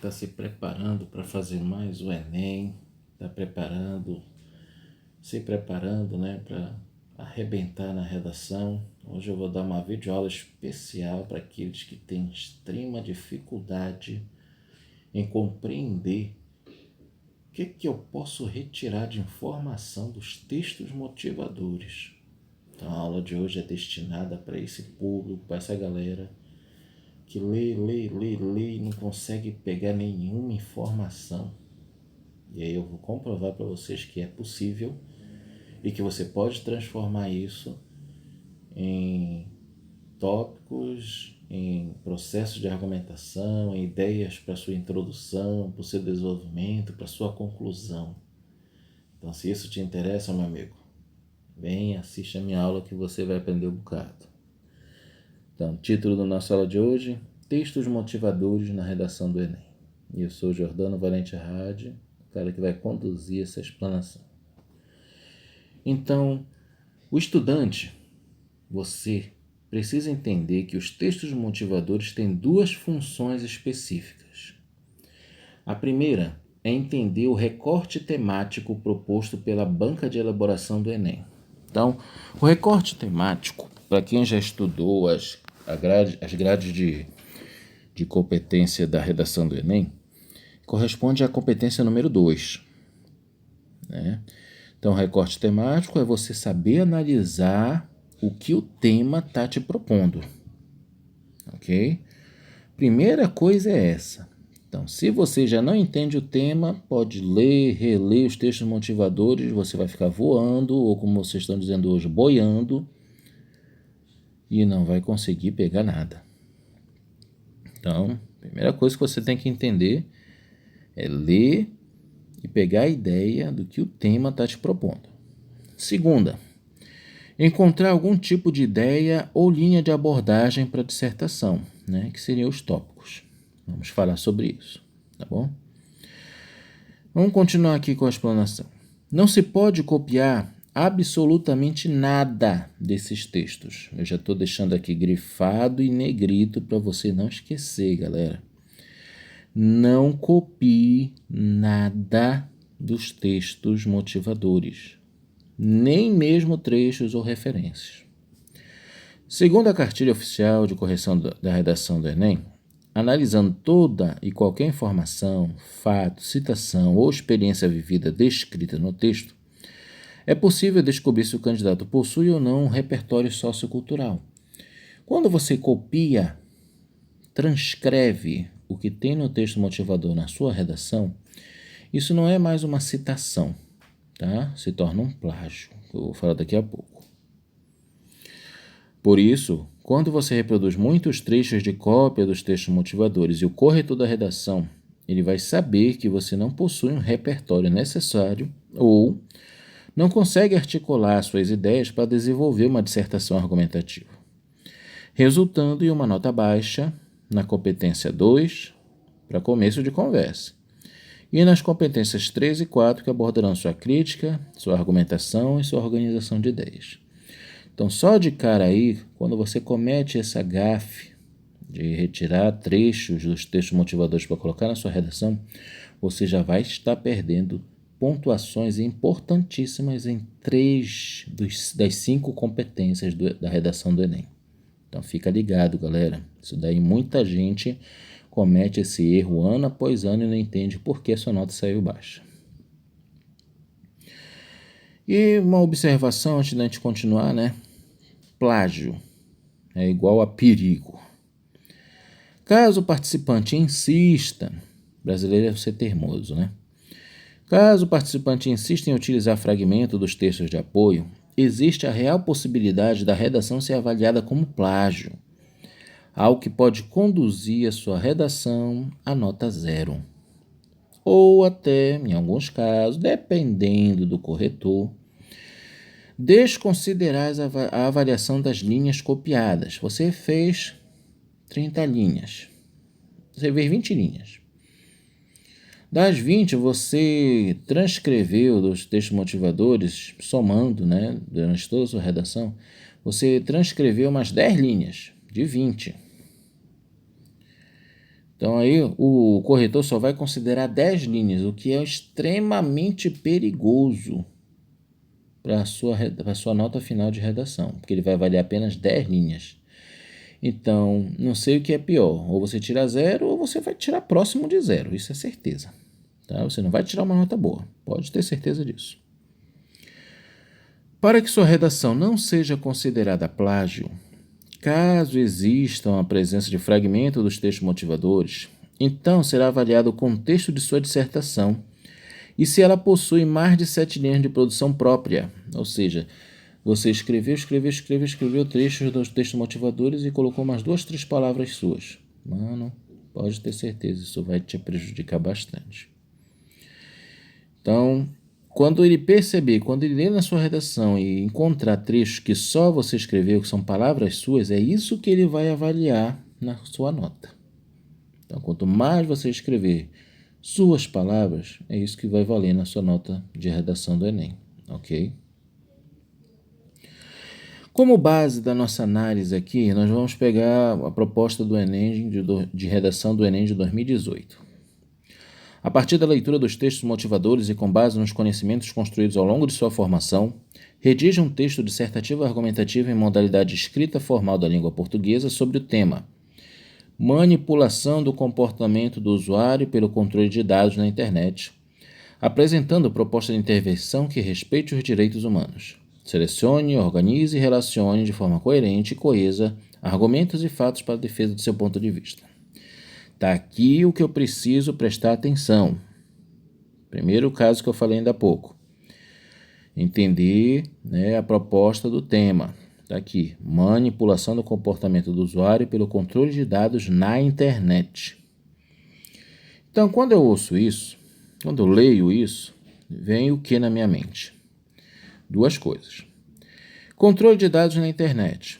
está se preparando para fazer mais o Enem, está se preparando, né, para arrebentar na redação. Hoje eu vou dar uma videoaula especial para aqueles que têm extrema dificuldade em compreender o que eu posso retirar de informação dos textos motivadores. Então a aula de hoje é destinada para esse público, para essa galera que lê e não consegue pegar nenhuma informação. E aí eu vou comprovar para vocês que é possível e que você pode transformar isso em tópicos, em processos de argumentação, em ideias para sua introdução, para o seu desenvolvimento, para sua conclusão. Então, se isso te interessa, meu amigo, vem, assiste a minha aula que você vai aprender um bocado. Então, título da nossa aula de hoje: Textos motivadores na redação do Enem. E eu sou Jordano Valente Hadi, o cara que vai conduzir essa explanação. Então, o estudante, você precisa entender que os textos motivadores têm duas funções específicas. A primeira é entender o recorte temático proposto pela banca de elaboração do Enem. Então, o recorte temático, para quem já estudou as grades de competência da redação do Enem, corresponde à competência número 2. Né? Então, o recorte temático é você saber analisar o que o tema está te propondo. Ok? Primeira coisa é essa. Então, se você já não entende o tema, pode ler, reler os textos motivadores, você vai ficar voando, ou como vocês estão dizendo hoje, boiando, e não vai conseguir pegar nada. Então, a primeira coisa que você tem que entender é ler e pegar a ideia do que o tema está te propondo. Segunda, encontrar algum tipo de ideia ou linha de abordagem para a dissertação, né, que seriam os tópicos. Vamos falar sobre isso, tá bom? Vamos continuar aqui com a explanação. Não se pode copiar absolutamente nada desses textos. Eu já estou deixando aqui grifado e negrito para você não esquecer, galera. Não copie nada dos textos motivadores, nem mesmo trechos ou referências. Segundo a cartilha oficial de correção da redação do Enem, analisando toda e qualquer informação, fato, citação ou experiência vivida descrita no texto, é possível descobrir se o candidato possui ou não um repertório sociocultural. Quando você copia, transcreve o que tem no texto motivador na sua redação, isso não é mais uma citação, tá? Se torna um plágio, que eu vou falar daqui a pouco. Por isso, quando você reproduz muitos trechos de cópia dos textos motivadores e o corretor da redação, ele vai saber que você não possui um repertório necessário ou não consegue articular suas ideias para desenvolver uma dissertação argumentativa, resultando em uma nota baixa na competência 2 para começo de conversa e nas competências 3 e 4 que abordarão sua crítica, sua argumentação e sua organização de ideias. Então, só de cara aí, quando você comete essa gafe de retirar trechos dos textos motivadores para colocar na sua redação, você já vai estar perdendo pontuações importantíssimas em 3 das 5 competências da redação do Enem. Então, fica ligado, galera. Isso daí muita gente comete esse erro ano após ano e não entende por que a sua nota saiu baixa. E uma observação antes da gente continuar, né? Plágio é igual a perigo. Caso o participante insista, brasileiro é ser termoso, né? Caso o participante insista em utilizar fragmento dos textos de apoio, existe a real possibilidade da redação ser avaliada como plágio, algo que pode conduzir a sua redação a nota 0. Ou até, em alguns casos, dependendo do corretor, desconsiderar a avaliação das linhas copiadas. Você fez 30 linhas, você fez 20 linhas. Das 20, você transcreveu dos textos motivadores, somando, né, durante toda a sua redação, você transcreveu umas 10 linhas de 20. Então aí o corretor só vai considerar 10 linhas, o que é extremamente perigoso para a sua nota final de redação, porque ele vai avaliar apenas 10 linhas. Então, não sei o que é pior, ou você tira 0 ou você vai tirar próximo de 0, isso é certeza. Tá? Você não vai tirar uma nota boa, pode ter certeza disso. Para que sua redação não seja considerada plágio, caso exista a presença de fragmento dos textos motivadores, então será avaliado o contexto de sua dissertação e se ela possui mais de 7 linhas de produção própria, ou seja, você escreveu trechos dos textos motivadores e colocou umas 2, 3 palavras suas. Mano, pode ter certeza, isso vai te prejudicar bastante. Então, quando ele ler na sua redação e encontrar trechos que só você escreveu, que são palavras suas, é isso que ele vai avaliar na sua nota. Então, quanto mais você escrever suas palavras, é isso que vai valer na sua nota de redação do Enem, ok? Como base da nossa análise aqui, nós vamos pegar a proposta do Enem, de redação do Enem de 2018. A partir da leitura dos textos motivadores e com base nos conhecimentos construídos ao longo de sua formação, redija um texto dissertativo argumentativo em modalidade escrita formal da língua portuguesa sobre o tema manipulação do comportamento do usuário pelo controle de dados na internet, apresentando proposta de intervenção que respeite os direitos humanos. Selecione, organize e relacione de forma coerente e coesa argumentos e fatos para a defesa do seu ponto de vista. Está aqui o que eu preciso prestar atenção. Primeiro caso que eu falei ainda há pouco. Entender, a proposta do tema. Está aqui. Manipulação do comportamento do usuário pelo controle de dados na internet. Então, quando eu ouço isso, quando eu leio isso, vem o que na minha mente? 2 coisas. Controle de dados na internet.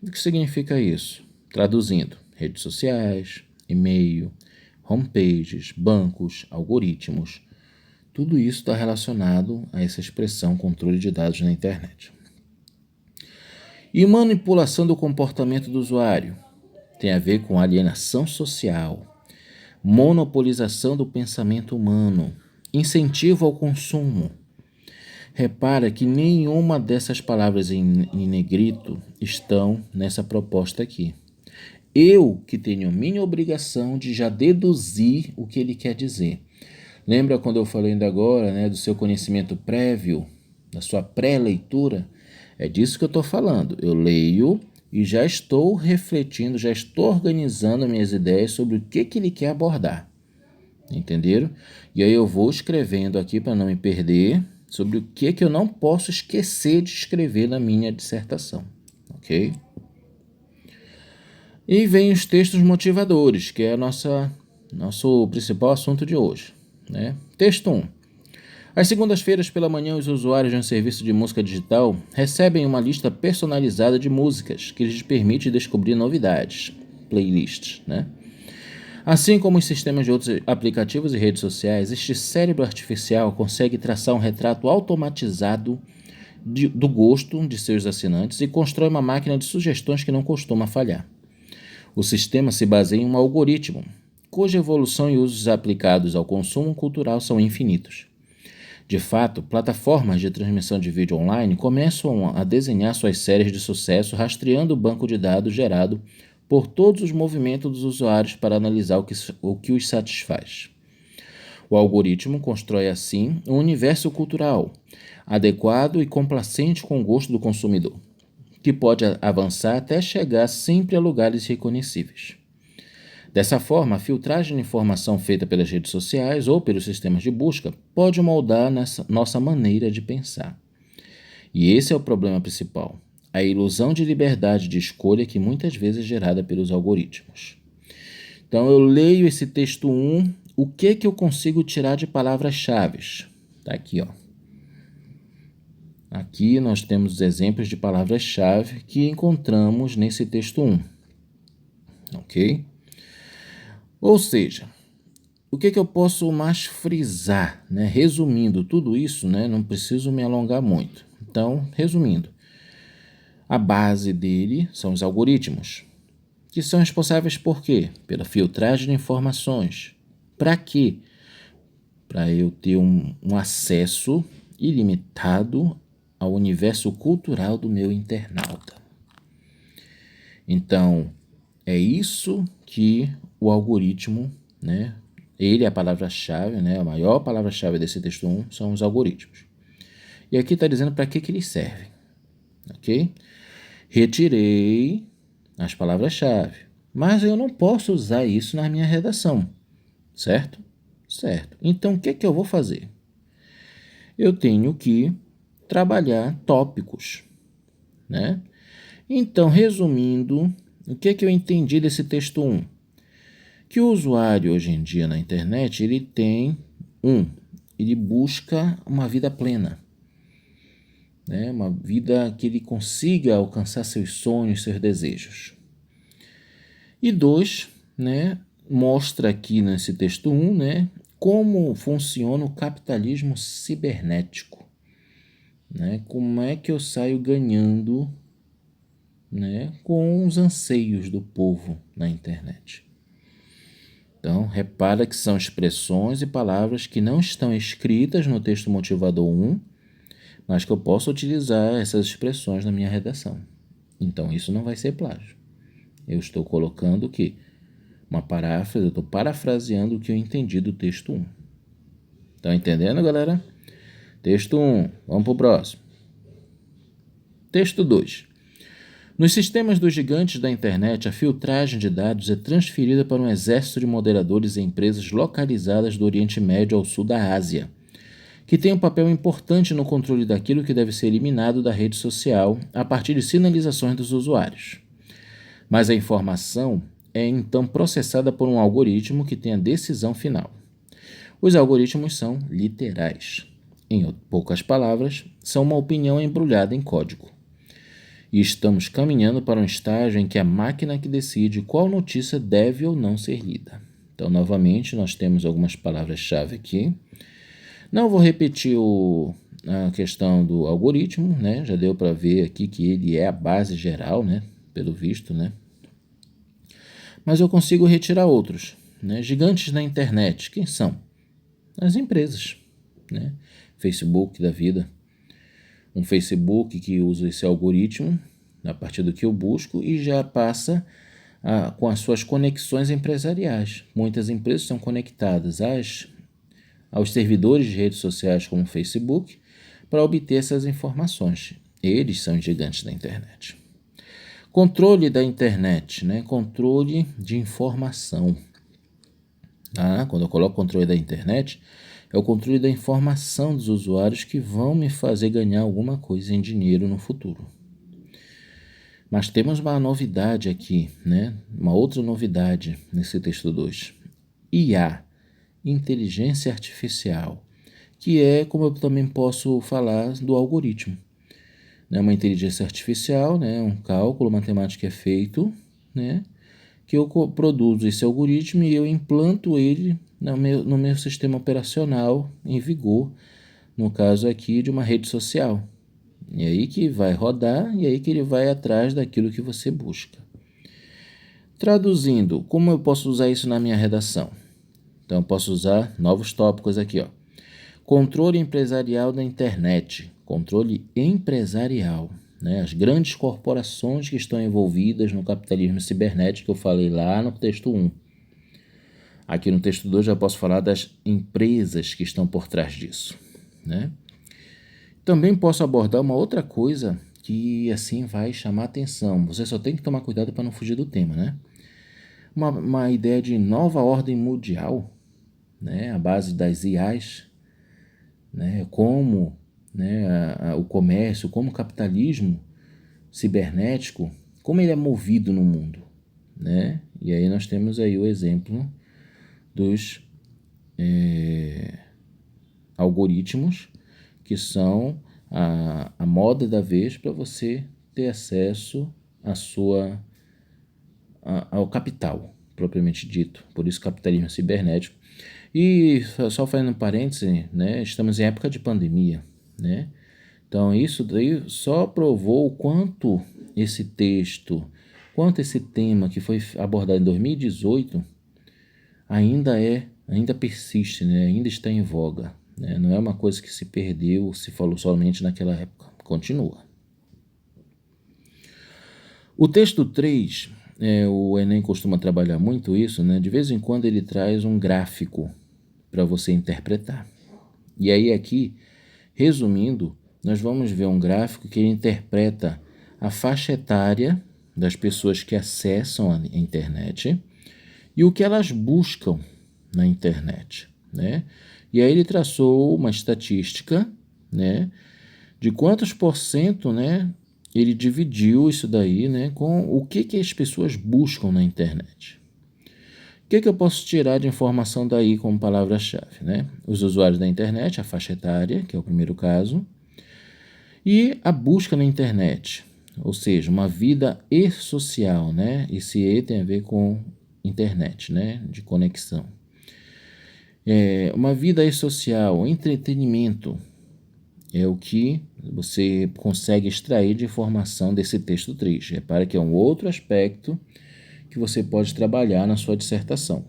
O que significa isso? Traduzindo, redes sociais, e-mail, homepages, bancos, algoritmos. Tudo isso está relacionado a essa expressão controle de dados na internet. E manipulação do comportamento do usuário. Tem a ver com alienação social, monopolização do pensamento humano, incentivo ao consumo. Repara que nenhuma dessas palavras em negrito estão nessa proposta aqui. Eu que tenho minha obrigação de já deduzir o que ele quer dizer. Lembra quando eu falei ainda agora, do seu conhecimento prévio, da sua pré-leitura? É disso que eu estou falando. Eu leio e já estou refletindo, já estou organizando minhas ideias sobre o que ele quer abordar. Entenderam? E aí eu vou escrevendo aqui para não me perder sobre o que eu não posso esquecer de escrever na minha dissertação. Ok? E vem os textos motivadores, que é nosso principal assunto de hoje. Texto 1. Às segundas-feiras pela manhã, os usuários de um serviço de música digital recebem uma lista personalizada de músicas que lhes permite descobrir novidades, playlists. Assim como os sistemas de outros aplicativos e redes sociais, este cérebro artificial consegue traçar um retrato automatizado do gosto de seus assinantes e constrói uma máquina de sugestões que não costuma falhar. O sistema se baseia em um algoritmo, cuja evolução e usos aplicados ao consumo cultural são infinitos. De fato, plataformas de transmissão de vídeo online começam a desenhar suas séries de sucesso rastreando o banco de dados gerado por todos os movimentos dos usuários para analisar o que os satisfaz. O algoritmo constrói, assim, um universo cultural adequado e complacente com o gosto do consumidor, que pode avançar até chegar sempre a lugares reconhecíveis. Dessa forma, a filtragem de informação feita pelas redes sociais ou pelos sistemas de busca pode moldar nossa maneira de pensar. E esse é o problema principal, a ilusão de liberdade de escolha que muitas vezes é gerada pelos algoritmos. Então, eu leio esse texto 1, o que eu consigo tirar de palavras-chave? Está aqui, ó. Aqui nós temos os exemplos de palavras-chave que encontramos nesse texto 1. Ok? Ou seja, o que eu posso mais frisar? Resumindo tudo isso, não preciso me alongar muito. Então, resumindo, a base dele são os algoritmos, que são responsáveis por quê? Pela filtragem de informações. Para quê? Para eu ter um acesso ilimitado ao universo cultural do meu internauta. Então, é isso que o algoritmo, né? Ele é a palavra-chave, né? A maior palavra-chave desse texto 1 são os algoritmos. E aqui está dizendo para que eles servem, ok? Retirei as palavras-chave, mas eu não posso usar isso na minha redação, certo? Certo. Então, o que é que eu vou fazer? Eu tenho que trabalhar tópicos, né? Então, resumindo, o que é que eu entendi desse texto 1? Que o usuário hoje em dia na internet, ele busca uma vida plena, né? Uma vida que ele consiga alcançar seus sonhos, seus desejos. E 2, né, mostra aqui nesse texto 1, né, como funciona o capitalismo cibernético, né? Como é que eu saio ganhando, né, com os anseios do povo na internet. Então, repara que são expressões e palavras que não estão escritas no texto motivador 1, mas que eu posso utilizar essas expressões na minha redação. Então, isso não vai ser plágio. Eu estou colocando o quê? Uma paráfrase, eu estou parafraseando o que eu entendi do texto 1. Estão entendendo, galera? Texto 1, vamos para o próximo. Texto 2. Nos sistemas dos gigantes da internet, a filtragem de dados é transferida para um exército de moderadores em empresas localizadas do Oriente Médio ao sul da Ásia, que tem um papel importante no controle daquilo que deve ser eliminado da rede social a partir de sinalizações dos usuários. Mas a informação é então processada por um algoritmo que tem a decisão final. Os algoritmos são literais. Em poucas palavras, são uma opinião embrulhada em código. E estamos caminhando para um estágio em que a máquina que decide qual notícia deve ou não ser lida. Então, novamente, nós temos algumas palavras-chave aqui. Não vou repetir a questão do algoritmo, né? Já deu para ver aqui que ele é a base geral, né? Pelo visto, né? Mas eu consigo retirar outros, né? Gigantes da internet, quem são? As empresas, né? Facebook da vida. Um Facebook que usa esse algoritmo a partir do que eu busco e já passa com as suas conexões empresariais. Muitas empresas estão conectadas aos servidores de redes sociais como o Facebook para obter essas informações. Eles são os gigantes da internet. Controle da internet, né? Controle de informação. Quando eu coloco controle da internet, é o controle da informação dos usuários que vão me fazer ganhar alguma coisa em dinheiro no futuro. Mas temos uma novidade aqui, né? Uma outra novidade nesse texto 2. IA, inteligência artificial, que é como eu também posso falar do algoritmo. Uma inteligência artificial, né? Um cálculo matemático é feito, né? Que eu produzo esse algoritmo e eu implanto ele no meu sistema operacional em vigor, no caso aqui de uma rede social. E aí que vai rodar e aí que ele vai atrás daquilo que você busca. Traduzindo, como eu posso usar isso na minha redação? Então, eu posso usar novos tópicos aqui, ó. Controle empresarial da internet. Controle empresarial, né? As grandes corporações que estão envolvidas no capitalismo cibernético que eu falei lá no texto 1. Aqui no texto 2 já posso falar das empresas que estão por trás disso, né? Também posso abordar uma outra coisa que assim vai chamar atenção. Você só tem que tomar cuidado para não fugir do tema, né? Uma ideia de nova ordem mundial, né? A base das IAs, né? Como, né, o comércio, como o capitalismo cibernético, como ele é movido no mundo, né? E aí nós temos aí o exemplo dos algoritmos que são a moda da vez para você ter acesso ao capital, propriamente dito. Por isso, capitalismo cibernético. E só fazendo um parêntese, né, estamos em época de pandemia, né? Então, isso daí só provou o quanto esse texto, quanto esse tema que foi abordado em 2018 ainda persiste, né? Ainda está em voga, né? Não é uma coisa que se perdeu, se falou somente naquela época, continua. O texto 3, o Enem costuma trabalhar muito isso, né? De vez em quando ele traz um gráfico para você interpretar. E aí aqui, resumindo, nós vamos ver um gráfico que ele interpreta a faixa etária das pessoas que acessam a internet e o que elas buscam na internet, né? E aí ele traçou uma estatística, né, de quantos por cento, né, ele dividiu isso daí, né, com o que as pessoas buscam na internet. O que eu posso tirar de informação daí como palavra-chave, né? Os usuários da internet, a faixa etária, que é o primeiro caso, e a busca na internet, ou seja, uma vida e-social, né? Esse E tem a ver com internet, né? De conexão. Uma vida e-social, entretenimento, é o que você consegue extrair de informação desse texto 3. Repara que é um outro aspecto que você pode trabalhar na sua dissertação.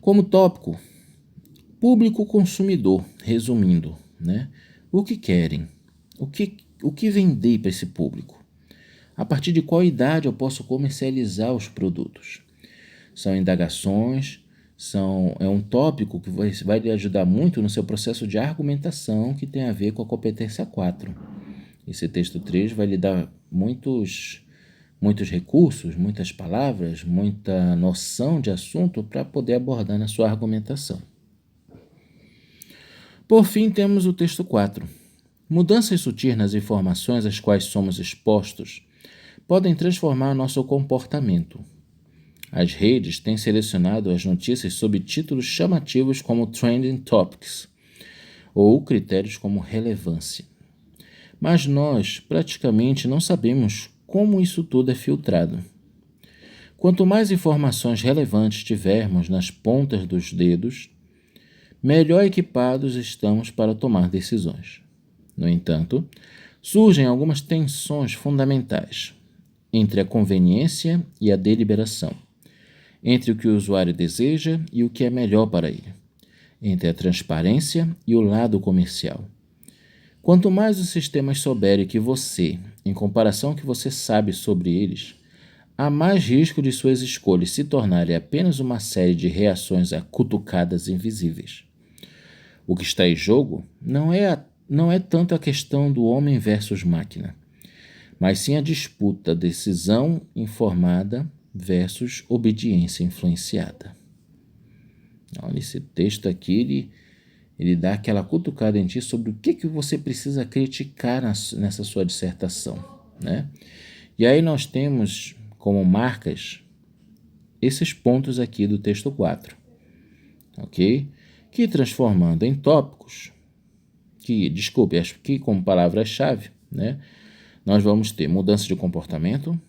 Como tópico, público consumidor, resumindo, né? O que querem? O que vender para esse público? A partir de qual idade eu posso comercializar os produtos? São indagações, é um tópico que vai lhe ajudar muito no seu processo de argumentação que tem a ver com a competência 4. Esse texto 3 vai lhe dar muitos recursos, muitas palavras, muita noção de assunto para poder abordar na sua argumentação. Por fim, temos o texto 4. Mudanças sutis nas informações às quais somos expostos podem transformar nosso comportamento. As redes têm selecionado as notícias sob títulos chamativos como Trending Topics ou critérios como relevância. Mas nós praticamente não sabemos como isso tudo é filtrado. Quanto mais informações relevantes tivermos nas pontas dos dedos, melhor equipados estamos para tomar decisões. No entanto, surgem algumas tensões fundamentais entre a conveniência e a deliberação, entre o que o usuário deseja e o que é melhor para ele, entre a transparência e o lado comercial. Quanto mais os sistemas souberem que você, em comparação ao que você sabe sobre eles, há mais risco de suas escolhas se tornarem apenas uma série de reações a cutucadas invisíveis. O que está em jogo não é tanto a questão do homem versus máquina, mas sim a disputa decisão informada versus obediência influenciada. Olha, esse texto aqui, ele dá aquela cutucada em ti sobre o que você precisa criticar nessa sua dissertação, né? E aí nós temos como marcas esses pontos aqui do texto 4, ok? Que transformando em tópicos, que como palavra-chave, né? Nós vamos ter mudança de comportamento,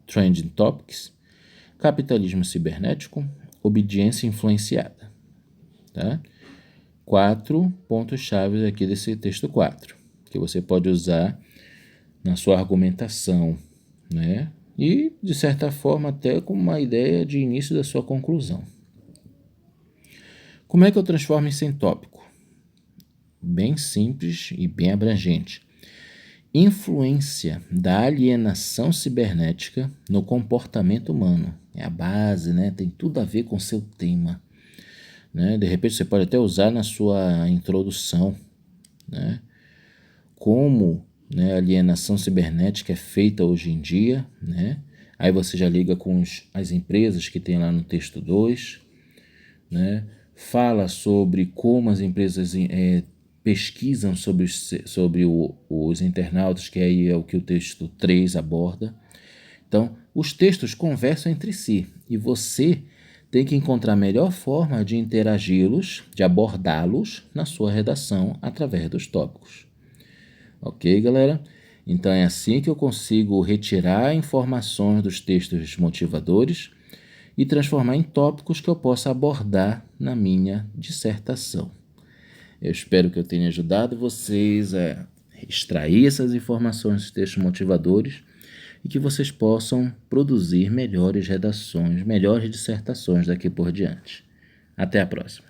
Trending Topics, capitalismo cibernético, obediência influenciada. Tá? 4 pontos-chave aqui desse texto 4, que você pode usar na sua argumentação, né? E, de certa forma, até como uma ideia de início da sua conclusão. Como é que eu transformo isso em tópico? Bem simples e bem abrangente. Influência da alienação cibernética no comportamento humano. É a base, né? Tem tudo a ver com o seu tema, né? De repente você pode até usar na sua introdução, né? Como, né, a alienação cibernética é feita hoje em dia, né? Aí você já liga com as empresas que tem lá no texto 2, né? Fala sobre como as empresas pesquisam sobre os internautas, que aí é o que o texto 3 aborda. Então, os textos conversam entre si e você tem que encontrar a melhor forma de interagi-los, de abordá-los na sua redação através dos tópicos. Ok, galera? Então é assim que eu consigo retirar informações dos textos motivadores e transformar em tópicos que eu possa abordar na minha dissertação. Eu espero que eu tenha ajudado vocês a extrair essas informações dos textos motivadores e que vocês possam produzir melhores redações, melhores dissertações daqui por diante. Até a próxima.